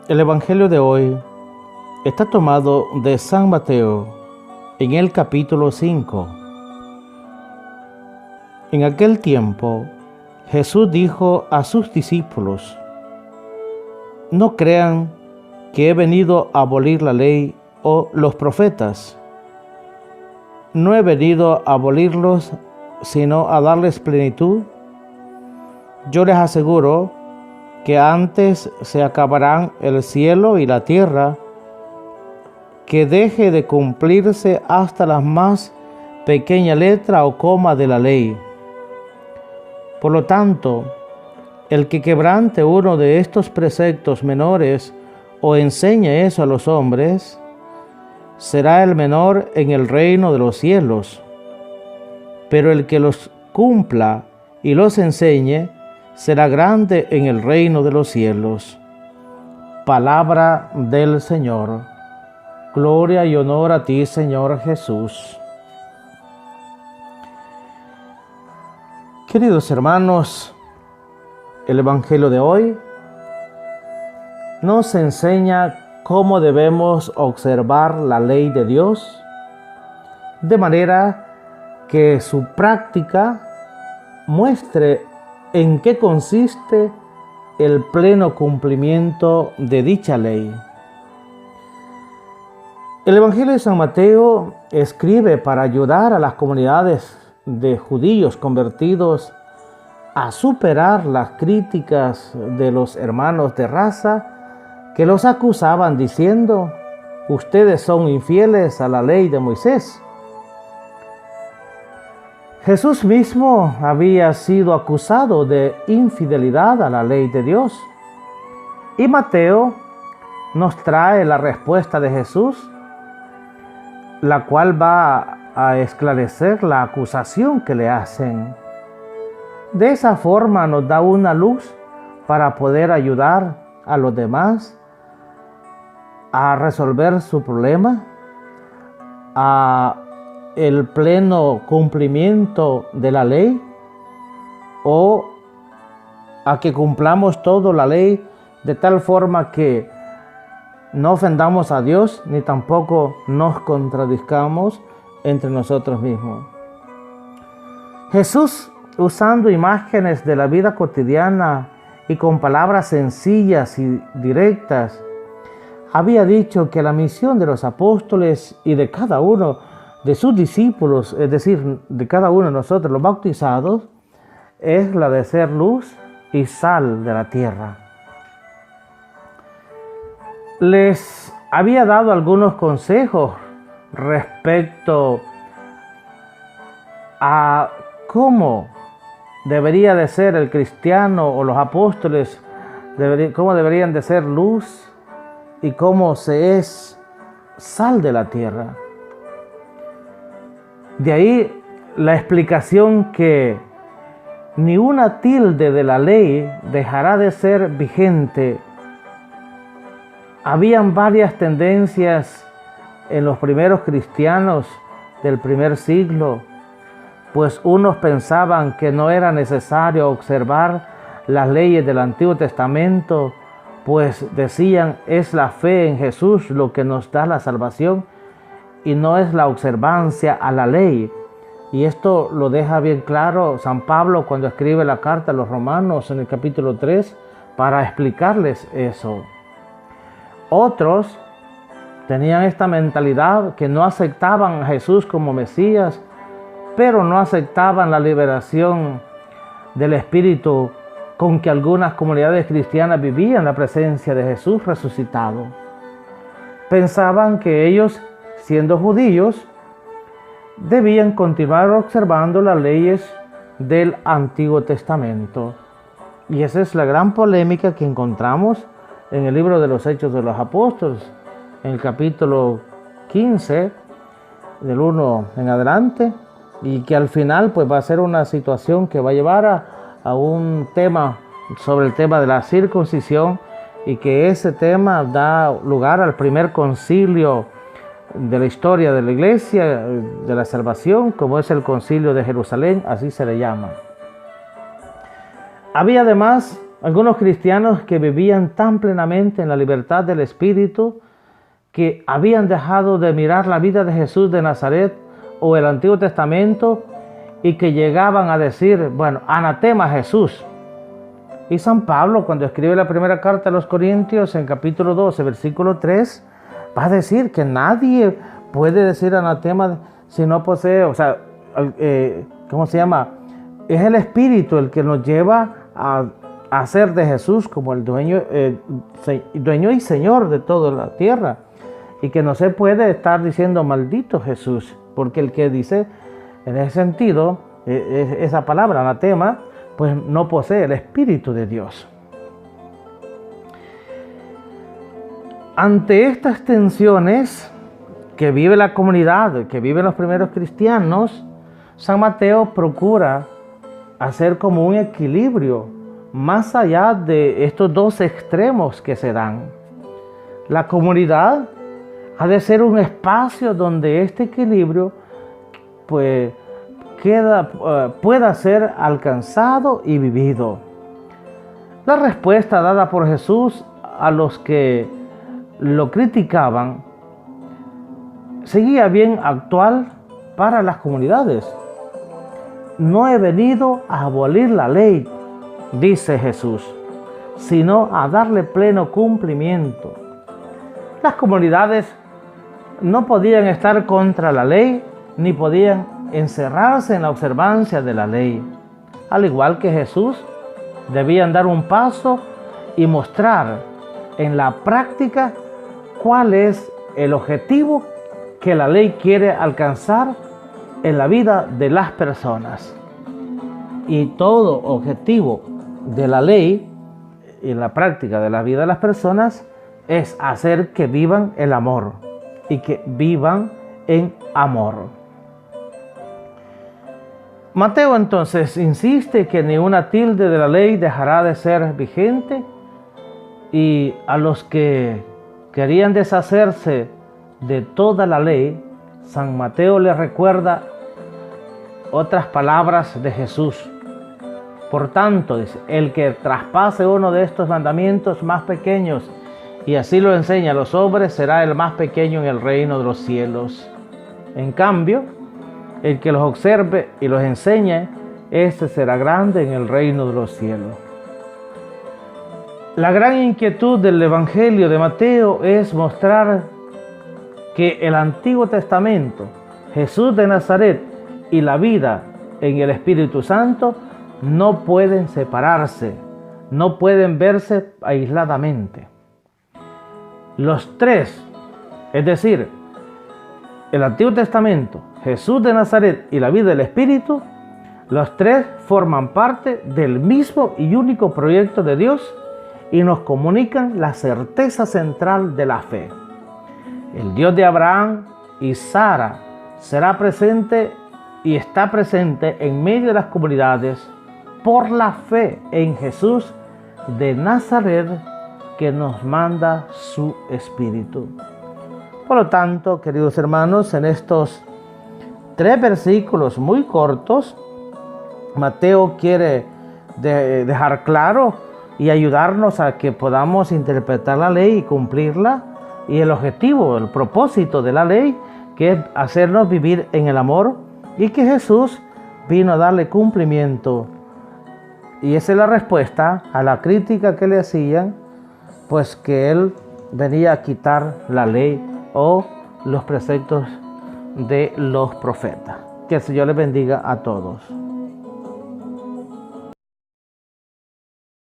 El Evangelio de hoy está tomado de San Mateo en el capítulo 5. En aquel tiempo, Jesús dijo a sus discípulos: no crean que he venido a abolir la ley o los profetas. No he venido a abolirlos, sino a darles plenitud. Yo les aseguro que antes se acabarán el cielo y la tierra, que deje de cumplirse hasta la más pequeña letra o coma de la ley. Por lo tanto, el que quebrante uno de estos preceptos menores o enseñe eso a los hombres, será el menor en el reino de los cielos. Pero el que los cumpla y los enseñe, será grande en el reino de los cielos. Palabra del Señor. Gloria y honor a ti, Señor Jesús. Queridos hermanos, el Evangelio de hoy nos enseña cómo debemos observar la ley de Dios, de manera que su práctica muestre en qué consiste el pleno cumplimiento de dicha ley. El Evangelio de San Mateo escribe para ayudar a las comunidades de judíos convertidos a superar las críticas de los hermanos de raza que los acusaban diciendo: ustedes son infieles a la ley de Moisés. Jesús mismo había sido acusado de infidelidad a la ley de Dios. Y Mateo nos trae la respuesta de Jesús, la cual va a esclarecer la acusación que le hacen. De esa forma nos da una luz para poder ayudar a los demás a resolver su problema, a el pleno cumplimiento de la ley, o a que cumplamos toda la ley de tal forma que no ofendamos a Dios ni tampoco nos contradizcamos entre nosotros mismos. Jesús, usando imágenes de la vida cotidiana y con palabras sencillas y directas, había dicho que la misión de los apóstoles y de cada uno de sus discípulos, es decir, de cada uno de nosotros los bautizados, es la de ser luz y sal de la tierra. Les había dado algunos consejos respecto a cómo debería de ser el cristiano o los apóstoles, cómo deberían de ser luz y cómo se es sal de la tierra. De ahí la explicación que ni una tilde de la ley dejará de ser vigente. Habían varias tendencias en los primeros cristianos del primer siglo, pues unos pensaban que no era necesario observar las leyes del Antiguo Testamento, pues decían: es la fe en Jesús lo que nos da la salvación y no es la observancia a la ley. Y esto lo deja bien claro San Pablo cuando escribe la carta a los Romanos en el capítulo 3 para explicarles eso. Otros tenían esta mentalidad que no aceptaban a Jesús como Mesías, pero no aceptaban la liberación del Espíritu con que algunas comunidades cristianas vivían la presencia de Jesús resucitado. Pensaban que ellos, siendo judíos, debían continuar observando las leyes del Antiguo Testamento. Y esa es la gran polémica que encontramos en el libro de los Hechos de los Apóstoles, en el capítulo 15, del 1 en adelante, y que al final pues va a ser una situación que va a llevar a un tema sobre el tema de la circuncisión, y que ese tema da lugar al primer concilio de la historia de la Iglesia, de la salvación, como es el Concilio de Jerusalén, así se le llama. Había además Algunos cristianos que vivían tan plenamente en la libertad del Espíritu que habían dejado de mirar la vida de Jesús de Nazaret o el Antiguo Testamento y que llegaban a decir, bueno, anatema a Jesús. Y San Pablo, cuando escribe la primera carta a los Corintios, en capítulo 12, versículo 3, va a decir que nadie puede decir anatema si no posee, o sea, ¿cómo se llama? Es el Espíritu el que nos lleva a hacer de Jesús como el dueño y Señor de toda la tierra. Y que no se puede estar diciendo maldito Jesús, porque el que dice en ese sentido, esa palabra anatema, pues no posee el Espíritu de Dios. Ante estas tensiones que vive la comunidad, que viven los primeros cristianos, San Mateo procura hacer como un equilibrio más allá de estos dos extremos que se dan. La comunidad ha de ser un espacio donde este equilibrio pues, pueda ser alcanzado y vivido. La respuesta dada por Jesús a los que lo criticaban seguía bien actual para las comunidades. No he venido a abolir la ley, dice Jesús, sino a darle pleno cumplimiento. Las comunidades no podían estar contra la ley, ni podían encerrarse en la observancia de la ley. Al igual que Jesús, debían dar un paso y mostrar en la práctica cuál es el objetivo que la ley quiere alcanzar en la vida de las personas. Y todo objetivo de la ley en la práctica de la vida de las personas es hacer que vivan el amor y que vivan en amor. Mateo entonces insiste que ni una tilde de la ley dejará de ser vigente, y a los que querían deshacerse de toda la ley, San Mateo les recuerda otras palabras de Jesús. Por tanto, dice, el que traspase uno de estos mandamientos más pequeños y así lo enseña a los hombres, será el más pequeño en el reino de los cielos. En cambio, el que los observe y los enseñe, ese será grande en el reino de los cielos. La gran inquietud del Evangelio de Mateo es mostrar que el Antiguo Testamento, Jesús de Nazaret y la vida en el Espíritu Santo no pueden separarse, no pueden verse aisladamente. Los tres, es decir, el Antiguo Testamento, Jesús de Nazaret y la vida del Espíritu, los tres forman parte del mismo y único proyecto de Dios y nos comunican la certeza central de la fe. El Dios de Abraham y Sara será presente y está presente en medio de las comunidades por la fe en Jesús de Nazaret, que nos manda su Espíritu. Por lo tanto, queridos hermanos, en estos 3 versículos muy cortos, Mateo quiere dejar claro y ayudarnos a que podamos interpretar la ley y cumplirla, y el objetivo, el propósito de la ley, que es hacernos vivir en el amor, y que Jesús vino a darle cumplimiento. Y esa es la respuesta a la crítica que le hacían, pues que Él venía a quitar la ley o los preceptos de los profetas. Que el Señor les bendiga a todos.